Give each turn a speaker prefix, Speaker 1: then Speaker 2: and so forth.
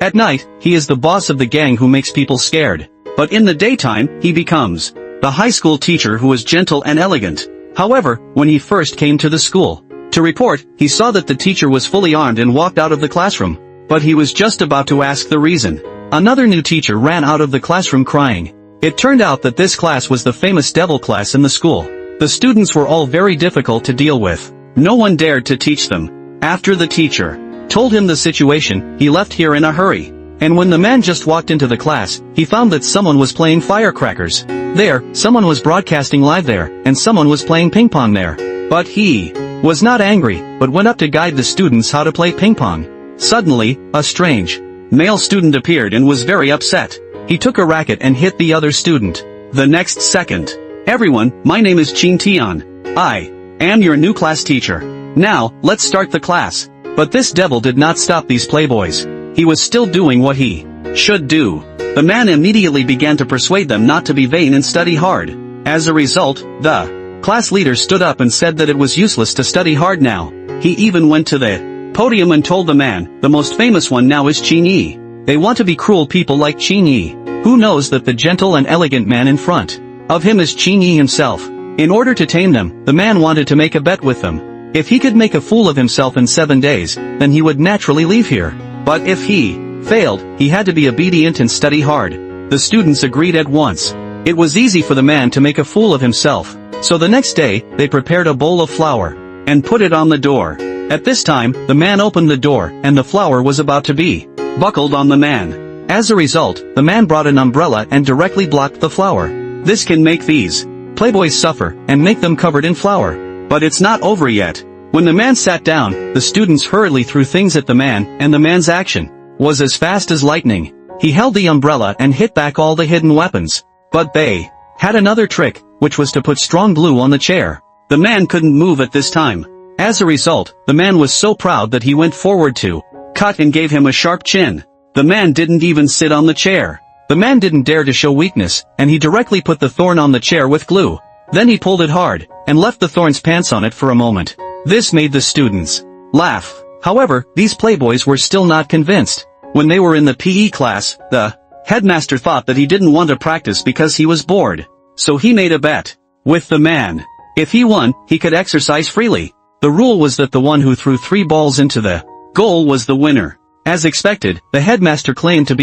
Speaker 1: At night, he is the boss of the gang who makes people scared. But in the daytime, he becomes the high school teacher who is gentle and elegant. However, when he first came to the school to report, he saw that the teacher was fully armed and walked out of the classroom. But he was just about to ask the reason. Another new teacher ran out of the classroom crying. It turned out that this class was the famous devil class in the school. The students were all very difficult to deal with. No one dared to teach them. After the teacher told him the situation, he left here in a hurry. And when the man just walked into the class, he found that someone was playing firecrackers. There, someone was broadcasting live there, and someone was playing ping pong there. But he was not angry, but went up to guide the students how to play ping pong. Suddenly, a strange male student appeared and was very upset. He took a racket and hit the other student. The next second, "Everyone, my name is Chin Tian. I am your new class teacher. Now, let's start the class." But this devil did not stop these playboys. He was still doing what he should do. The man immediately began to persuade them not to be vain and study hard. As a result, the class leader stood up and said that it was useless to study hard now. He even went to the podium and told the man, "The most famous one now is Qin Yi. They want to be cruel people like Qin Yi. Who knows that the gentle and elegant man in front of him is Qin Yi himself?" In order to tame them, the man wanted to make a bet with them. If he could make a fool of himself in 7 days, then he would naturally leave here. But if he failed, he had to be obedient and study hard. The students agreed at once. It was easy for the man to make a fool of himself. So the next day, they prepared a bowl of flour and put it on the door. At this time, the man opened the door, and the flour was about to be buckled on the man. As a result, the man brought an umbrella and directly blocked the flour. This can make these playboys suffer and make them covered in flour. But it's not over yet. When the man sat down, the students hurriedly threw things at the man, and the man's action was as fast as lightning. He held the umbrella and hit back all the hidden weapons. But they had another trick, which was to put strong glue on the chair. The man couldn't move at this time. As a result, the man was so proud that he went forward to cut and gave him a sharp chin. The man didn't even sit on the chair. The man didn't dare to show weakness, and he directly put the thorn on the chair with glue. Then he pulled it hard, and left the thorn's pants on it for a moment. This made the students laugh. However, these playboys were still not convinced. When they were in the PE class, the headmaster thought that he didn't want to practice because he was bored. So he made a bet with the man. If he won, he could exercise freely. The rule was that the one who threw 3 balls into the goal was the winner. As expected, the headmaster claimed to be